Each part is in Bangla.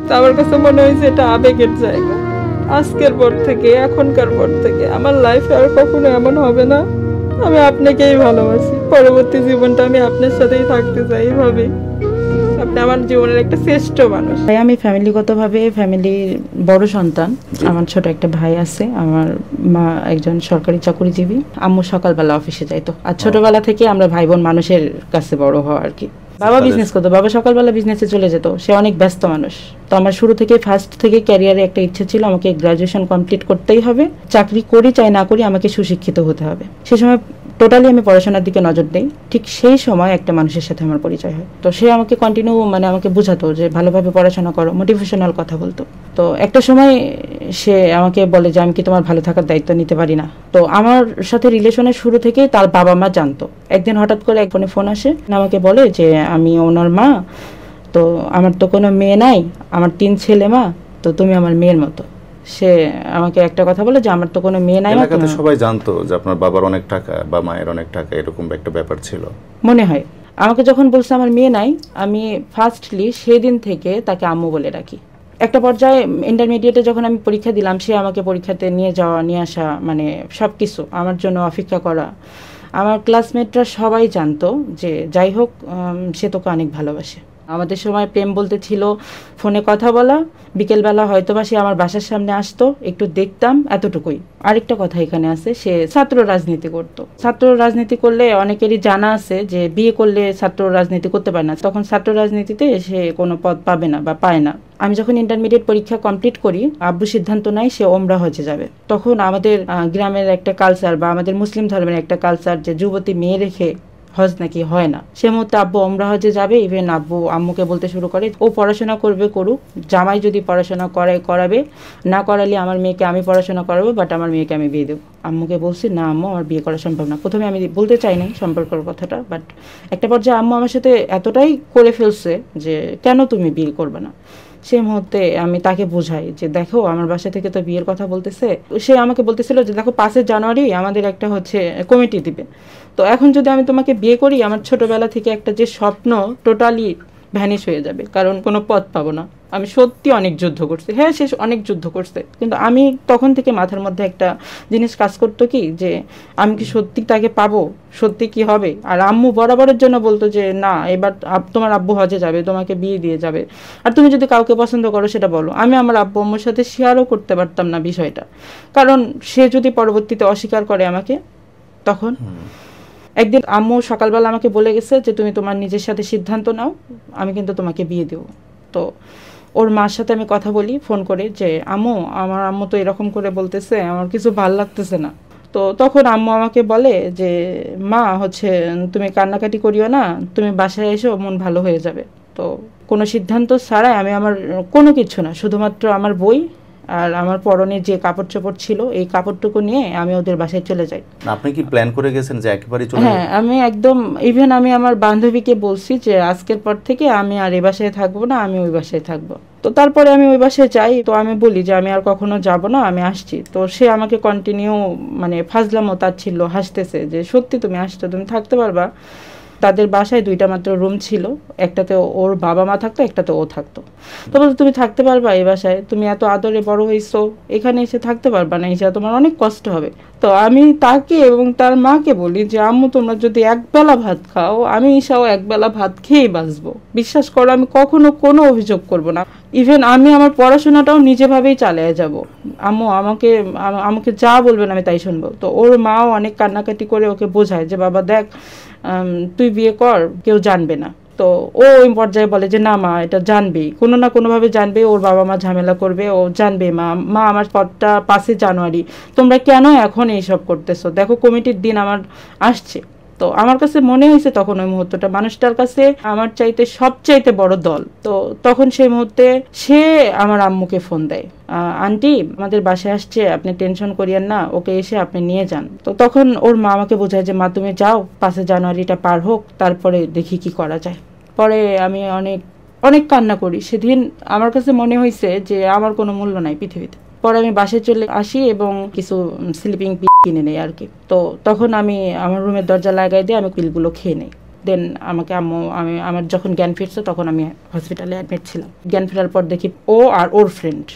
তো আমার কাছে মনে হয়েছে এটা আবেগের জায়গা। আজকের পর থেকে, এখনকার পর থেকে আমার লাইফে আর কখনো এমন হবে না। আমি আপনাকেই ভালোবাসি, পরবর্তী জীবনটা আমি আপনার সাথেই থাকতে চাই এইভাবে। আপনি আমার জীবনের একটা শ্রেষ্ঠ মানুষ। আমি ফ্যামিলিগতভাবে ফ্যামিলির বড় সন্তান। আমার ছোট একটা ভাই আছে। আমার মা একজন সরকারি চাকরিজীবী। আম্মু সকালবেলা অফিসে যাইতো। আর ছোটবেলা থেকে আমরা ভাই বোন মানুষের কাছে বড় হওয়া আর কি। বাবা বিজনেস করতো, বাবা সকালবেলা বিজনেসে চলে যেত। সে অনেক ব্যস্ত মানুষ। তো আমার শুরু থেকে ফার্স্ট থেকে ক্যারিয়ারে একটা ইচ্ছে ছিল আমাকে গ্রাজুয়েশন কমপ্লিট করতেই হবে, চাকরি করি চাই না করি আমাকে সুশিক্ষিত হতে হবে। সে সময় টোটালি আমি পড়াশোনার দিকে নজর দেই। ঠিক সেই সময় একটা মানুষের সাথে আমার পরিচয় হয়। তো সে আমাকে কন্টিনিউ আমাকে বোঝাতো যে ভালোভাবে পড়াশোনা করো, মোটিভেশনাল কথা বলতো। তো একটা সময় সে আমাকে বলে যে আমি কি তোমার ভালো থাকার দায়িত্ব নিতে পারি না। তো আমার সাথে রিলেশনের শুরু থেকেই তার বাবা মা জানতো। একদিন হঠাৎ করে এক ফোন আসে, আমাকে বলে যে আমি ওনার মা, তো আমার তো কোনো মেয়ে নাই, আমার 3 ছেলে মা, তো তুমি আমার মেয়ের মতো। সে আমাকে একটা কথা বলে যে আমার তো কোনো মেয়ে নাই। এলাকাতে সবাই জানতো যে আপনার বাবার অনেক টাকা বা মায়ের অনেক টাকা, এরকম একটা ব্যাপার ছিল মনে হয়। আমাকে যখন বলছে আমার মেয়ে নাই, আমি ফার্স্টলি সেদিন থেকে তাকে আম্মু বলে রাখি। একটা পর্যায়ে ইন্টারমিডিয়েটে যখন আমি পরীক্ষা দিলাম, সে আমাকে পরীক্ষাতে নিয়ে যাওয়া নিয়ে আসা, সব কিছু আমার জন্য অপেক্ষা করা। আমার ক্লাসমেটরা সবাই জানতো যে যাই হোক সে তোকে অনেক ভালোবাসে। আমাদের সময় প্রেম বলতে ছিল ফোনে কথা বলা, বিকেলবেলা হয়তো বা সে আমার বাসার সামনে আসতো, একটু দেখতাম, এতটুকুই। আরেকটা কথা এখানে আছে, সে ছাত্র রাজনীতি করতো। ছাত্র রাজনীতি করলে অনেকেরই জানা আছে যে বিয়ে করলে ছাত্র রাজনীতি করতে পারে না। তখন ছাত্র রাজনীতিতে সে কোনো পদ পাবে না বা পায় না। আমি যখন ইন্টারমিডিয়েট পরীক্ষা কমপ্লিট করি, আব্বু সিদ্ধান্ত নেয় সে ওমরা হজে যাবে। তখন আমাদের গ্রামের একটা কালচার বা আমাদের মুসলিম ধর্মের একটা কালচার যে যুবতী মেয়ে রেখে হজ নাকি হয় না। সে মুহূর্তে আব্বু ওমরা হজে যাবে। ইভেন আব্বু আম্মুকে বলতে শুরু করে ও পড়াশোনা করবে করুক, জামাই যদি পড়াশোনা করাবে, না করালে আমার মেয়েকে আমি পড়াশোনা করাবো, বাট আমার মেয়েকে আমি বিয়ে দেবো। আম্মুকে বলছি না আম্মু, আমার বিয়ে করা সম্ভব না। প্রথমে আমি বলতে চাই নাই সম্পর্কের কথাটা, বাট একটা পর্যায়ে আম্মু আমার সাথে এতটাই করে ফেলছে যে কেন তুমি বিয়ে করবে না। সেই মুহূর্তে আমি তাকে বোঝাই যে দেখো আমার বাসা থেকে তো বিয়ের কথা বলতেছে। সে আমাকে বলতেছিল যে দেখো 5 জানুয়ারি আমাদের একটা কমিটি দিবে, তো এখন যদি আমি তোমাকে বিয়ে করি, আমার ছোটবেলা থেকে একটা যে স্বপ্ন টোটালি ভ্যানিশ হয়ে যাবে, কারণ কোনো পথ পাবো না। আমি সত্যি অনেক যুদ্ধ করছি। হ্যাঁ, সে অনেক যুদ্ধ করছে, কিন্তু আমি তখন থেকে মাথার মধ্যে একটা জিনিস কাজ করতো কি, যে আমি কি সত্যি তাকে পাবো, সত্যি কি হবে। আর আম্মু বরাবরের জন্য বলতো যে না, এবার তোমার আব্বু হজে যাবে, তোমাকে বিয়ে দিয়ে যাবে, আর তুমি যদি কাউকে পছন্দ করো সেটা বলো। আমি আমার আব্বু আম্মুর সাথে শেয়ারও করতে পারতাম না বিষয়টা, কারণ সে যদি পরবর্তীতে অস্বীকার করে আমাকে, তখন একদিন আম্মু সকালবেলা আমাকে বলে গেছে যে তুমি তোমার নিজের সাথে সিদ্ধান্ত নাও, আমি কিন্তু তোমাকে বিয়ে দেবো। তো ওর মার সাথে আমি কথা বলি ফোন করে যে আম্মু, আমার আম্মু তো এরকম করে বলতেছে, আমার কিছু ভাল লাগতেছে না। তো তখন আম্মু আমাকে বলে যে মা তুমি কান্নাকাটি করিও না, তুমি বাসায় এসো, মন ভালো হয়ে যাবে। তো কোনো সিদ্ধান্ত ছাড়াই আমি আমার কোনো কিছু না, শুধুমাত্র আমার বই আর আমার পরনে যে কাপড় চোপড় ছিল এই কাপড়টুকু নিয়ে আমি ওদের বাসায় চলে যাই। আপনি কি প্ল্যান করে গেছেন যে একেবারে চলে? হ্যাঁ, আমি একদম ইভেন আমি আমার বান্ধবীকে বলছি যে আজকের পর থেকে আমি আর এই বাসায় থাকবো না, আমি ওই বাসায় থাকবো। তো তারপরে আমি ওই বাসায় যাই। তো আমি বলি যে আমি আর কখনো যাব না, আমি আসছি। তো সে আমাকে কন্টিনিউ ফাজলামো তার ছিল, হাসতেছে যে সত্যি তুমি আসছো, তুমি থাকতে পারবা। তাদের বাসায় 2টা মাত্র রুম ছিল, একটাতে ওর বাবা মা থাকতো, একটাতে ও থাকতো। তো বলতো তুমি থাকতে পারবা এই বাসায়, তুমি এত আদরে বড় হইছো, এখানে এসে থাকতে পারবা না, এসে তোমার অনেক কষ্ট হবে। তো আমি তাকে এবং তার মাকে বলি যে আম্মু তোমরা যদি একবেলা ভাত খাও, আমি ঈশাও একবেলা ভাত খেয়েই বাঁচবো। বিশ্বাস করো আমি কখনো কোনো অভিযোগ করব না। ইভেন আমি আমার পড়াশোনাটাও নিজেভাবেই চালিয়ে যাব। আম্মু আমাকে যা বলবেন আমি তাই শুনবো। তো ওর মাও অনেক কান্নাকাটি করে ওকে বোঝায় যে বাবা দেখ, তুই বিয়ে কর, কেউ জানবে না। তো ও ওই পর্যায়ে বলে যে না মা, এটা জানবেই, কোনো না কোনোভাবে জানবে, ওর বাবা মা ঝামেলা করবে, ও জানবে। মা আমার পদটা 5 জানুয়ারি, তোমরা কেন এখন এইসব করতেছো, দেখো কমিটির দিন আমার আসছে। তো আমার কাছে মনে হয়েছে তখন ওই মুহূর্তটা মানুষটার কাছে আমার চাইতে সবচাইতে বড় দল। তো তখন সেই মুহূর্তে সে আমার আম্মুকে ফোন দেয়, আন্টি আমাদের বাসায় আসছে, আপনি টেনশন করিয়েন না, ওকে এসে আপনি নিয়ে যান। তো তখন ওর মা আমাকে বোঝায় যে মা তুমি যাও, 5 জানুয়ারিটা পার হোক, তারপরে দেখি কি করা যায়। পরে আমি অনেক অনেক কান্না করি। সেদিন আমার কাছে মনে হয়েছে যে আমার কোনো মূল্য নাই পৃথিবীতে। পরে আমি বাসায় চলে আসি এবং কিছু স্লিপিং পিল কিনে নেই আর কি। তো তখন আমি আমার রুমের দরজা লাগাই দিয়ে আমি পিলগুলো খেয়ে নেই। দেন আমাকে আমার যখন জ্ঞান ফিরছে তখন আমি হসপিটালে অ্যাডমিট ছিলাম। জ্ঞান ফেরার পর দেখি ও আর ওর ফ্রেন্ড,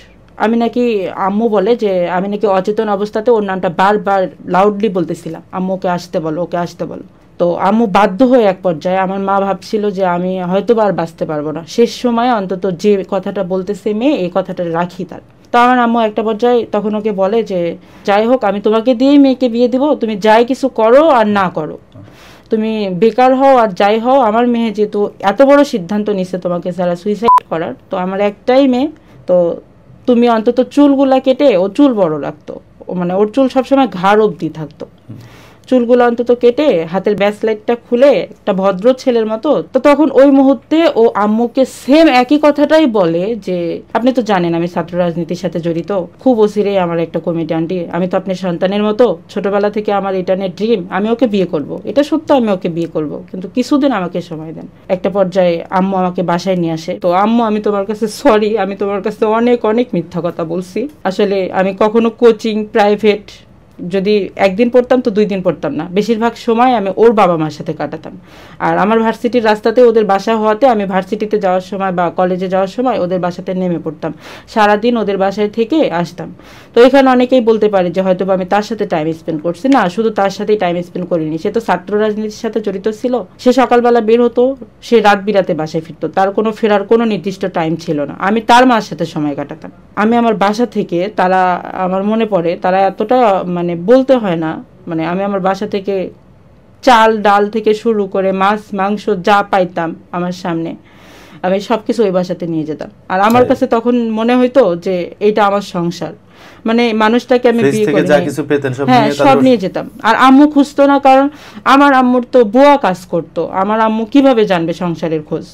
আমি নাকি আম্মু বলে যে আমি নাকি অচেতন অবস্থাতে ওর নামটা বারবার লাউডলি বলতেছিলাম, আম্মু ওকে আসতে বলো, ওকে আসতে বলো। তো আম্মু বাধ্য হয়ে এক পর্যায়ে, আমার মা ভাবছিল যে আমি হয়তো আর বাঁচতে পারবো না, শেষ সময় অন্তত যে কথাটা বলতেছে মেয়ে এই কথাটা রাখি তার। তো আমার আম্মু একটা পর্যায়ে তখন ওকে বলে যে যাই হোক আমি তোমাকে দিয়েই মেয়েকে বিয়ে দিব, তুমি যাই কিছু করো আর না করো, তুমি বেকার হও আর যাই হও, আমার মেয়ে যেহেতু এত বড় সিদ্ধান্ত নিছে তোমাকে ছাড়া সুইসাইড করার, তো আমার একটাই মেয়ে, তো তুমি অন্তত চুলগুলা কেটে, ও চুল বড় রাখতো, মানে ওর চুল সবসময় ঘাড় অবধি থাকতো, চুলগুলো অন্তত কেটে হাতের ব্যাসলাইটটা খুলে একটা ভদ্র ছেলের মতো। তো তখন ওই মুহূর্তে ও আম্মুকে সেম একই কথাটাই বলে যে আপনি তো জানেন আমি ছাত্র রাজনীতির সাথে জড়িত, খুব অচিরেই আমার একটা কমিটি আন্টি, আমি তো আপনার সন্তানের মতো, ছোটবেলা থেকে আমার এটা নিয়ে ড্রিম, আমি ওকে বিয়ে করব, এটা সত্য আমি ওকে বিয়ে করব, কিন্তু কিছুদিন আমাকে সময় দেন। একটা পর্যায়ে আম্মু আমাকে বাসায় নিয়ে আসে। তো আম্মু আমি তোমার কাছে সরি, আমি তোমার কাছে অনেক অনেক মিথ্যা কথা বলছি, আসলে আমি কখনো কোচিং প্রাইভেট যদি একদিন পড়তাম তো 2 দিন পড়তাম না, বেশিরভাগ সময় আমি ওর বাবা মার সাথে কাটাতাম। আর আমার ভার্সিটির রাস্তাতে ওদের বাসা হওয়াতে আমি ভার্সিটিতে যাওয়ার সময় বা কলেজে যাওয়ার সময় ওদের বাসাতে নেমে পড়তাম, সারাদিন ওদের বাসায় থেকে আসতাম। তো এখানে অনেকেই বলতে পারে যে হয়তো আমি তার সাথে টাইম স্পেন্ড করছি, না, শুধু তার সাথেই টাইম স্পেন্ড করিনি, সে তো ছাত্র রাজনীতির সাথে জড়িত ছিল, সে সকালবেলা বের হতো, সে রাত বিরাতে বাসায় ফিরতো, তার কোনো ফেরার কোনো নির্দিষ্ট টাইম ছিল না, আমি তার মার সাথে সময় কাটাতাম। আমি আমার বাসা থেকে, তারা আমার মনে পড়ে তারা এতটা মানে বলতে হয় না, মানে আমি আমার বাসা থেকে চাল ডাল থেকে শুরু করে মাছ মাংস যা পাইতাম আমার সামনে, আমি সবকিছু ওই বাসাতে নিয়ে যেতাম। আর আমার কাছে তখন মনে হইতো যে এটা আমার সংসার, মানে মানুষটাকে আমি বিয়ে করে হ্যাঁ সব নিয়ে যেতাম। আর আম্মু খুঁজতো না, কারণ আমার আম্মুর তো বুয়া কাজ করতো, আমার আম্মু কিভাবে জানবে সংসারের খোঁজ,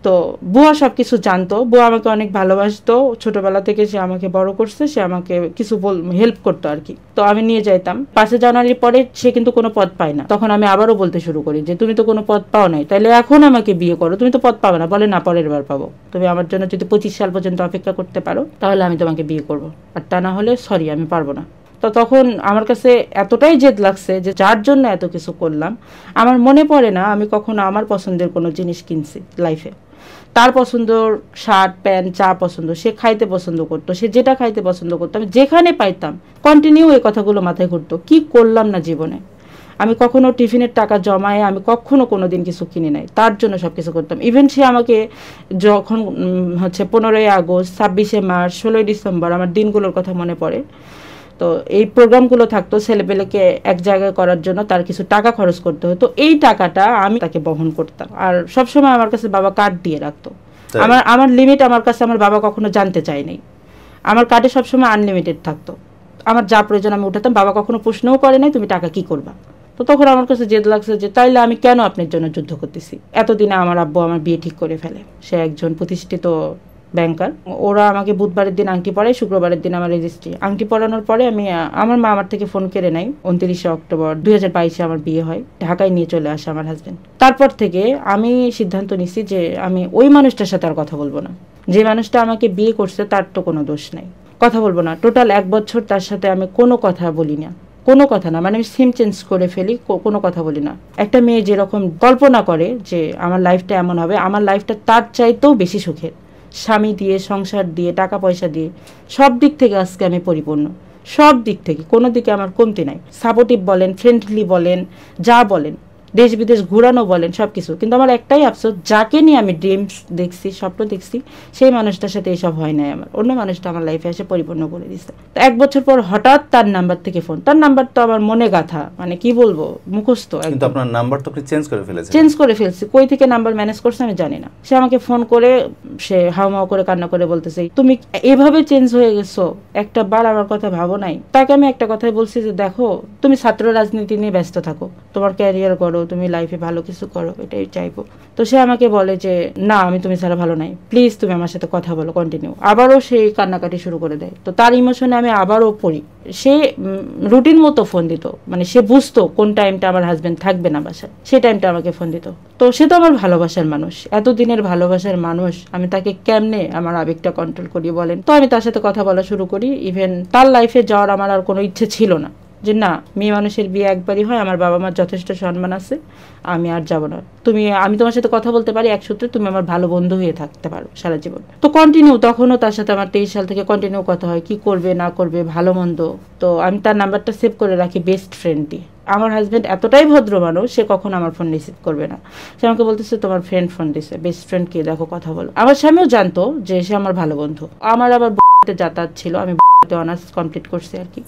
তো বুয়া সবকিছু জানতো, বুয়া আমাকে অনেক ভালোবাসতো, ছোটবেলা থেকে সে আমাকে বড় করছে, সে আমাকে কিছু হেল্প করতো আর কি। তো আমি নিয়ে যাইতাম। 5 জানুয়ারির পরে সে কিন্তু কোনো পদ পায় না, তখন আমি আবারও বলতে শুরু করি যে তুমি তো কোনো পদ পাও নাই, তাহলে এখন আমাকে বিয়ে করো, তুমি তো পদ পাবে না, বলে না পরের বার পাবো, তুমি আমার জন্য যদি 25 সাল পর্যন্ত অপেক্ষা করতে পারো তাহলে আমি তোমাকে বিয়ে করবো, আর তা না হলে সরি আমি পারবো না। তো তখন আমার কাছে এতটাই জেদ লাগছে যে যার জন্য এত কিছু করলাম, আমার মনে পড়ে না আমি কখনো আমার পছন্দের কোনো জিনিস কিনছি লাইফে। তার পছন্দর শার্ট প্যান্ট যা পছন্দ, সে খাইতে পছন্দ করতো, সে যেটা খাইতে পছন্দ করতো আমি যেখানে পাইতাম কন্টিনিউ এই কথাগুলো মাথায় ঘুরতো, কি করলাম না জীবনে। আমি কখনো টিফিনের টাকা জমায়ে আমি কখনো কোনো দিন কিছু কিনে নাই, তার জন্য সব কিছু করতাম। ইভেন সে আমাকে যখন 15ই আগস্ট 26শে মার্চ 16ই ডিসেম্বর আমার দিনগুলোর কথা মনে পড়ে, তো এই প্রোগ্রামগুলো থাকতো ছেলেপেলেকে এক জায়গায় করার জন্য, তার কিছু টাকা খরচ করতে হতো, এই টাকাটা আমি তাকে বহন করতাম। আর সবসময় আমার কাছে বাবা কার্ড দিয়ে রাখতো, আমার লিমিট আমার কাছে আমার বাবা কখনো জানতে চায় নাই, আমার কার্ডে সবসময় আনলিমিটেড থাকতো, আমার যা প্রয়োজন আমি উঠাতাম, বাবা কখনো প্রশ্নও করে নাই তুমি টাকা কি করবা। তো তখন আমার কাছে জেদ লাগছে যে তাইলে আমি কেন আপনার জন্য যুদ্ধ করতেছি। এতদিনে আমার আব্বু আমার বিয়ে ঠিক করে ফেলে, সে একজন প্রতিষ্ঠিত ব্যাংকার, ওরা আমাকে বুধবারের দিন আংটি পড়ায়, শুক্রবারের দিন আমার রেজিস্ট্রি। আংটি পড়ানোর পরে আমি আমার মা আমার থেকে ফোন কেড়ে নেয়। 29শে অক্টোবর 2022-এ আমার বিয়ে হয়, ঢাকায় নিয়ে চলে আসে আমার হাজবেন্ড। তারপর থেকে আমি সিদ্ধান্ত নিছি যে আমি ওই মানুষটার সাথে আর কথা বলবো না, যে মানুষটা আমাকে বিয়ে করছে তার তো কোনো দোষ নাই, কথা বলবো না। টোটাল 1 বছর তার সাথে আমি কোনো কথা বলি না, কোনো কথা না, মানে আমি সিম চেঞ্জ করে ফেলি, কোনো কথা বলি না। একটা মেয়ে যেরকম কল্পনা করে যে আমার লাইফটা এমন হবে, আমার লাইফটা তার চাইতেও বেশি সুখের, স্বামী দিয়ে, সংসার দিয়ে, টাকা পয়সা দিয়ে, সব দিক থেকে আজকে আমি পরিপূর্ণ, সব দিক থেকে কোনো দিকে আমার কমতি নাই। সাপোর্টিভ বলেন, ফ্রেন্ডলি বলেন, যা বলেন, দেশ বিদেশ ঘুরানো বলেন, সব কিছু। কিন্তু আমার একটাই আফসোস, যাকে নিয়ে আমি ড্রিমস দেখছি, স্বপ্ন দেখছি, সেই মানুষটার সাথে এইসব হয় নাই আমার, অন্য মানুষটা আমার লাইফে এসে পরিপূর্ণ করে দিচ্ছে। তো 1 বছর পর হঠাৎ তার নাম্বার থেকে ফোন, তার নাম্বার তো আমার মনে গাথা, মানে কি বলবো, মুখস্থ। কিন্তু আপনার নাম্বার তো আপনি চেঞ্জ করে ফেলেছেন। চেঞ্জ করে ফেলছি, কই থেকে নাম্বার ম্যানেজ করছে আমি জানি না। সে আমাকে ফোন করে, সে হাওমাও করে কান্না করে বলতেছে তুমি এভাবে চেঞ্জ হয়ে গেছো, একটা বার আমার কথা ভাবো নাই। তাকে আমি একটা কথাই বলছি যে দেখো তুমি ছাত্র রাজনীতি নিয়ে ব্যস্ত থাকো, তোমার ক্যারিয়ার করো, তুমি লাইফে ভালো কিছু করো, এটাই চাইবো। তো সে আমাকে বলে যে না আমি তুমি ছাড়া ভালো নাই, প্লিজ তুমি আমার সাথে কথা বলো কন্টিনিউ। আবারও সেই কান্নাকাটি শুরু করে দেয়। তো তার ইমোশনে আমি আবারও পড়ি। সে রুটিন মতো ফোন দিত, মানে সে বুঝতো কোন টাইমটা আমার হাজবেন্ড থাকবে না বাসায়, সেই টাইমটা আমাকে ফোন দিত। তো সে তো আমার ভালোবাসার মানুষ, এতদিনের ভালোবাসার মানুষ, আমি তাকে কেমনে আমার আবেগটা কন্ট্রোল করি বলেন। তো আমি তার সাথে কথা বলা শুরু করি। ইভেন তার লাইফে যাওয়ার আমার আর কোনো ইচ্ছে ছিল না, যে না, মেয়ে মানুষের বিয়ে একবারই হয়, আমার বাবা মার যথেষ্ট সম্মান আছে, আমি আর যাব না। আমি তোমার সাথে কথা বলতে পারি এক সূত্রে, তুমি আমার ভালো বন্ধু হয়ে থাকতে পারো সারা জীবন। তো কন্টিনিউ, তখনও তার সাথে আমার 23 সাল থেকে কন্টিনিউ কথা হয়, কি করবে না করবে, ভালো মন্দ। তো আমি তার নাম্বারটা সেভ করে রাখি বেস্ট ফ্রেন্ড দিয়ে। আমার হাজব্যান্ড এতটাই ভদ্র মানুষ, সে কখনো আমার ফোন রিসিভ করবে না। সে আমাকে বলতেছে তোমার ফ্রেন্ড ফোন দিছে, বেস্ট ফ্রেন্ড কে, দেখো কথা বলো। আমার স্বামীও জানতো যে সে আমার ভালো বন্ধু। আমার আবার যাতায়াত ছিল, আমি অনার্স কমপ্লিট করছি আর কি।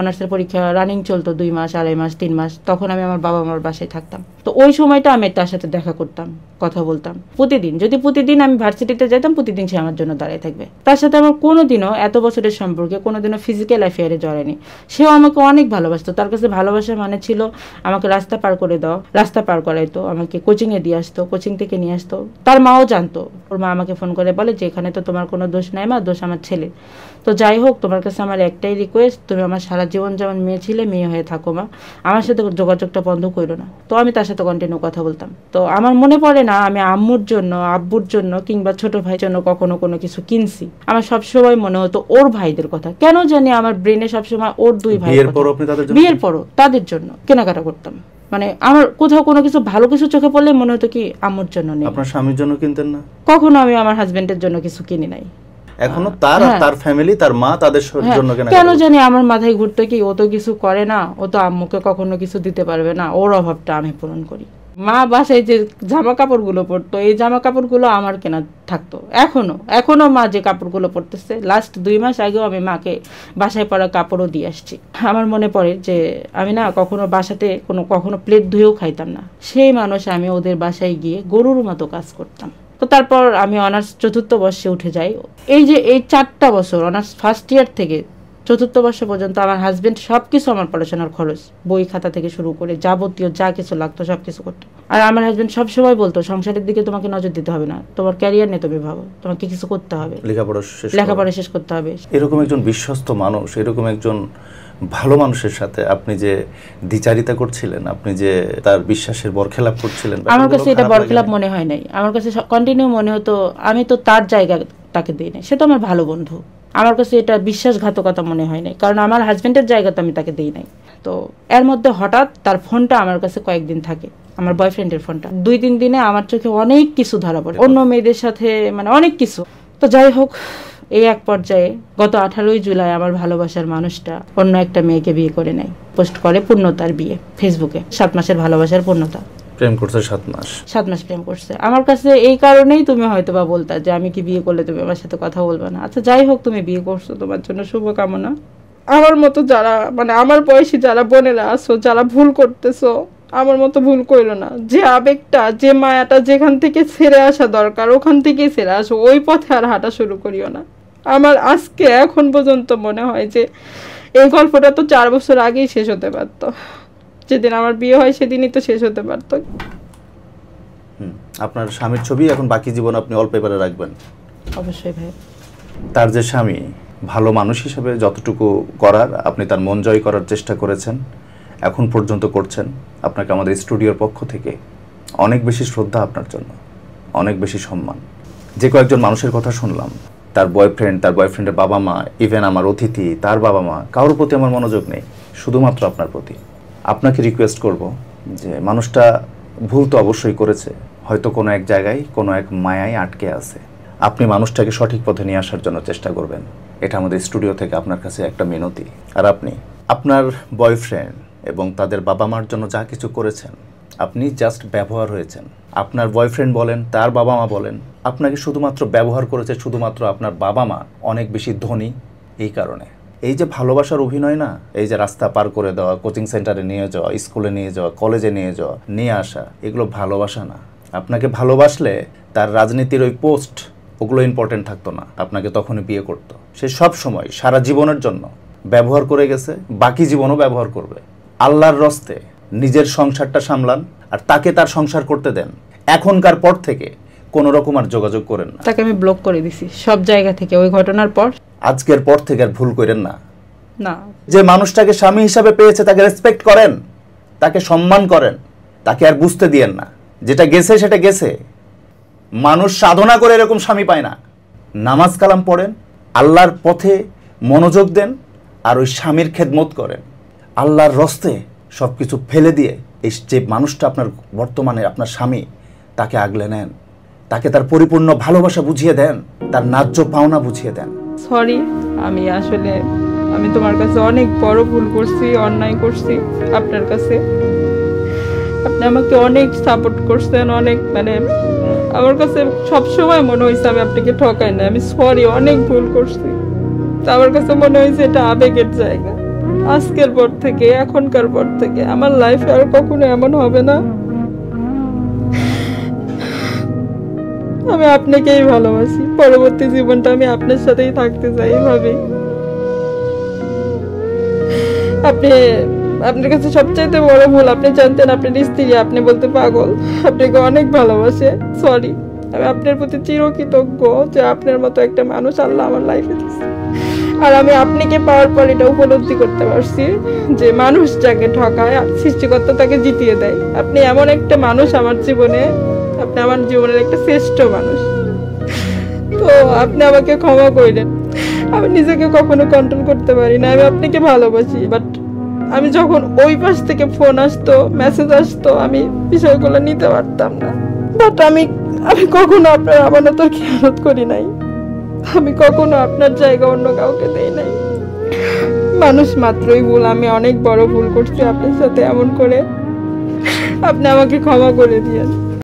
অনার্সের পরীক্ষা রানিং চলতো 2 মাস, 2.5 মাস, 3 মাস। তখন আমি আমার বাবা মার বাসায় থাকতাম। তো ওই সময়টা আমি তার সাথে দেখা করতাম, কথা বলতাম প্রতিদিন। যদি প্রতিদিন আমি ভার্সিটিতে যেতাম, প্রতিদিন সে আমার জন্য দাঁড়িয়ে থাকবে। তার সাথে আমার কোনোদিনও এত বছরের সম্পর্কে কোনোদিনও ফিজিক্যাল অ্যাফেয়ারে জড়ায়নি। সেও আমাকে অনেক ভালোবাসতো। তার কাছে ভালোবাসা মানে ছিল আমাকে রাস্তা পার করে দাও, রাস্তা পার করাইতো, আমাকে কোচিংয়ে দিয়ে আসতো, কোচিং থেকে নিয়ে আসতো। তার মাও জানতো। ওর মা আমাকে ফোন করে বলে যে এখানে তো তোমার কোনো দোষ নাই মা, দোষ আমার ছেলে। তো যাই হোক, তোমার কাছে আমার একটাই রিকোয়েস্ট, তুমি আমার সারা জীবন যেমন মেয়ে ছিলে মেয়ে হয়ে থাকো মা, আমার সাথে যোগাযোগটা বন্ধ করো না। তো আমি তার সাথে কন্টিনিউ কথা বলতাম। তো আমার মনে পড়ে না আমি আম্মুর জন্য, আব্বুর জন্য কিংবা ছোট ভাইয়ের জন্য কখনো কোনো কিছু কিনছি। আমার সবসময় মনে হতো ওর ভাইদের কথা, কেন জানি আমার ব্রেনে সবসময় ওর 2 ভাই। বিয়ের পরও তাদের জন্য কেনাকাটা করতাম। মানে আমার কোথাও কোনো কিছু ভালো কিছু চোখে পড়লে মনে হতো কি আম্মুর জন্য নেই। আপনার স্বামীর জন্য কিনতেন না? কখনো আমি আমার হাজবেন্ডের জন্য কিছু কিনি নাই। এখনো তার ফ্যামিলি, তার মা, তাদের জন্য কেন জানি আমার মাথায় ঘুরতো কি ও তো কিছু করে না, ও তো আম্মুকে কখনো কিছু দিতে পারবে না, ওর অভাবটা আমি পূরণ করি। মা বাসায় যে জামা কাপড়গুলো পরতো, এই জামা কাপড়গুলো আমার কেনা থাকতো। এখনো মা যে কাপড়গুলো পরতেছে, লাস্ট 2 মাস আগেও আমি মাকে বাসায় পরা কাপড়ও দিয়ে আসছি। আমার মনে পড়ে যে আমি না কখনো বাসাতে কখনো প্লেট ধুয়েও খাইতাম না। সেই মানুষ আমি ওদের বাসায় গিয়ে গরুর মতো কাজ করতাম। তো তারপর আমি অনার্স 4th বর্ষে উঠে যাই। এই 4টা বছর অনার্স ফার্স্ট ইয়ার থেকে 4th বর্ষ পর্যন্ত আমার হাজবেন্ড সবকিছু আমার পড়াশোনার খরচ, বই খাতা থেকে শুরু করে যাবতীয় যা কিছু লাগতো সবকিছু করতো। আর আমার হাজবেন্ড সবসময় বলতো সংসারের দিকে তোমাকে নজর দিতে হবে না, তোমার ক্যারিয়ার নিয়ে তুমি ভাবো, তোমাকে কিছু করতে হবে, লেখাপড়া শেষ করতে হবে। এরকম একজন বিশ্বস্ত মানুষ, এরকম একজন ভালো মানুষের সাথে আপনি যে দ্বিচারিতা করছিলেন, আপনি যে তার বিশ্বাসের বরখেলাপ করছিলেন, আমার কাছে এটা বরখেলাপ মনে হয় নাই। আমার কাছে কন্টিনিউ মনে হতো আমি তো তার জায়গা তাকে দিই নাই, সে তো আমার ভালো বন্ধু। আমার কাছে এটা বিশ্বাসঘাতকতা মনে হয় নাই, কারণ আমার হাজবেন্ডের জায়গা তো আমি তাকে দিই নাই। তো এর মধ্যে হঠাৎ তার ফোনটা আমার কাছে কয়েকদিন থাকে, আমার বয়ফ্রেন্ডের ফোনটা। 2-3 দিনে আমার চোখে অনেক কিছু ধরা পড়ে, অন্য মেয়েদের সাথে, মানে অনেক কিছু। তো যাই হোক, এই এক পর্যায়ে গত 18ই জুলাই আমার ভালোবাসার মানুষটা অন্য একটা মেয়েকে বিয়ে করে নেয়। পোস্ট করে পূর্ণতার বিয়ে ফেসবুকে, 7 মাসের ভালোবাসার পূর্ণতা। প্রেম করছে 7 মাস প্রেম করছে। আমার কাছে এই কারণেই তুমি হয়তো বা বলতা যে আমি কি বিয়ে করলে তুমি আমার সাথে কথা বলবে না। আচ্ছা যাই হোক, তুমি বিয়ে করছো, তোমার জন্য শুভকামনা। আমার মতো যারা, মানে আমার বয়সী যারা বোনেরা আছো, যারা ভুল করতেছো, আমার মতো ভুল করো না। যে আবেগটা, যে মায়াটা যেখান থেকে ছেড়ে আসা দরকার ওখান থেকেই ছেড়ে আসো, ওই পথে আর হাঁটা শুরু করিও না। আমার আজকে এখন পর্যন্ত মনে হয় যে এই গল্পটা তো 4 বছর আগেই শেষ হতে পারত। যেদিন আমার বিয়ে হয় সেদিনই তো শেষ হতে পারত। আপনার স্বামীর ছবি এখন বাকি জীবন আপনি অল পেপারে রাখবেন? অবশ্যই ভাই। তার যে স্বামী, ভালো মানুষ হিসেবে যতটুকু করার আপনি তার মন জয় করার চেষ্টা করেছেন, এখন পর্যন্ত করছেন। আপনাকে আমাদের স্টুডিওর পক্ষ থেকে অনেক বেশি শ্রদ্ধা আপনার জন্য, অনেক বেশি সম্মান। যে কয়েকজন মানুষের কথা শুনলাম, তার বয়ফ্রেন্ড, তার বয়ফ্রেন্ডের বাবা মা, ইভেন আমার অতিথি তার বাবা মা, কারোর প্রতি আমার মনোযোগ নেই, শুধুমাত্র আপনার প্রতি। আপনাকে রিকোয়েস্ট করব যে মানুষটা ভুল তো অবশ্যই করেছে, হয়তো কোনো এক জায়গায় কোনো এক মায়ায় আটকে আছে। আপনি মানুষটাকে সঠিক পথে নিয়ে আসার জন্য চেষ্টা করবেন, এটা আমাদের স্টুডিও থেকে আপনার কাছে একটা মিনতি। আর আপনি আপনার বয়ফ্রেন্ড এবং তাদের বাবা মার জন্য যা কিছু করেছেন, আপনি জাস্ট ব্যবহার হয়েছেন। আপনার বয়ফ্রেন্ড বলেন, তার বাবা মা বলেন, আপনাকে শুধুমাত্র ব্যবহার করেছে, শুধুমাত্র আপনার বাবা মা অনেক বেশি ধনী এই কারণে। এই যে ভালোবাসার অভিনয় না, এই যে রাস্তা পার করে দেওয়া, কোচিং সেন্টারে নিয়ে যাওয়া, স্কুলে নিয়ে যাওয়া, কলেজে নিয়ে যাওয়া, নিয়ে আসা, এগুলো ভালোবাসা না। আপনাকে ভালোবাসলে তার রাজনীতির ওই পোস্ট, ওগুলো ইম্পর্টেন্ট থাকতো না, আপনাকে তখনই বিয়ে করতো। সে সব সময় সারা জীবনের জন্য ব্যবহার করে গেছে, বাকি জীবনও ব্যবহার করবে। আল্লাহর রস্তে নিজের সংসারটা সামলান আর তাকে তার সংসার করতে দেন। এখনকার পর থেকে কোনো রকম আর যোগাযোগ করেন না। তাকে আমি ব্লক করে দিছি সব জায়গা থেকে ওই ঘটনার পর। আজকের পর থেকে আর ভুল করেন না। না, যে মানুষটাকে স্বামী হিসাবে পেয়েছে তাকে রেসপেক্ট করেন, তাকে সম্মান করেন, তাকে আর বুঝতে দিয়েন না। যেটা গেছে সেটা গেছে। মানুষ সাধনা করে এরকম স্বামী পায় না। নামাজ কালাম পড়েন, আল্লাহর পথে মনোযোগ দেন আর ওই স্বামীর খেদমত করেন। আল্লাহর রস্তে সব কিছু ফেলে দিয়ে এই যে মানুষটা আপনার বর্তমানে আপনার স্বামী, তাকে আগলে নেন, তাকে তার পরিপূর্ণ ভালোবাসা বুঝিয়ে দেন, তার ন্যায্য পাওনা বুঝিয়ে দেন। সরি, আমি তোমার কাছে অনেক বড় ভুল করছি, অন্যায় করছি আপনার কাছে। আপনি আমাকে অনেক সাপোর্ট করছেন, অনেক আমার কাছে সবসময় মনে হয়েছে আমি আপনাকে ঠকাই না। আমি সরি, অনেক ভুল করছি। তো আমার কাছে মনে হয়েছে এটা আবেগের জায়গা। আজকের পর থেকে, এখনকার পর থেকে আমার লাইফে আর কখনো এমন হবে না। আমি আপনাকেই ভালোবাসি, পরবর্তী জীবনটা আমি আপনার সাথেই থাকতে চাই এভাবেই। আপনার কাছে সবচাইতে বড় ভুল, আপনি জানতেন আপনার স্ত্রী, আপনি বলতে পাগল, আপনাকে অনেক ভালোবাসে। সরি, আমি আপনার প্রতি চিরকৃতজ্ঞ যে আপনার মতো একটা মানুষ আল্লাহ আমার লাইফে দিয়েছে। আর আমি আপনাকে পাওয়ার পর এটা উপলব্ধি করতে পারছি যে মানুষ যাকে ঠকায় সৃষ্টিকর্তা তাকে জিতিয়ে দেয়। আপনি এমন একটা মানুষ আমার জীবনে, আপনি আমার জীবনের একটা শ্রেষ্ঠ মানুষ। তো আপনি আমাকে ক্ষমা করলেন। আমি নিজেকে কখনো কন্ট্রোল করতে পারি না, আমি আপনাকে ভালোবাসি। বাট আমি যখন ওই পাশ থেকে ফোন আসতো, মেসেজ আসতো, আমি বিষয়গুলো নিতে পারতাম না। বাট আমি কখনো আপনার আমানতের খেয়ালত করি নাই, আমি কখনো আপনার জায়গা অন্য কাউকে দেই নাই। মানুষ মাত্রই ভুল, আমি অনেক বড় ভুল করছি আপনার সাথে এমন করে। আপনি আমাকে ক্ষমা করে দিয়েন।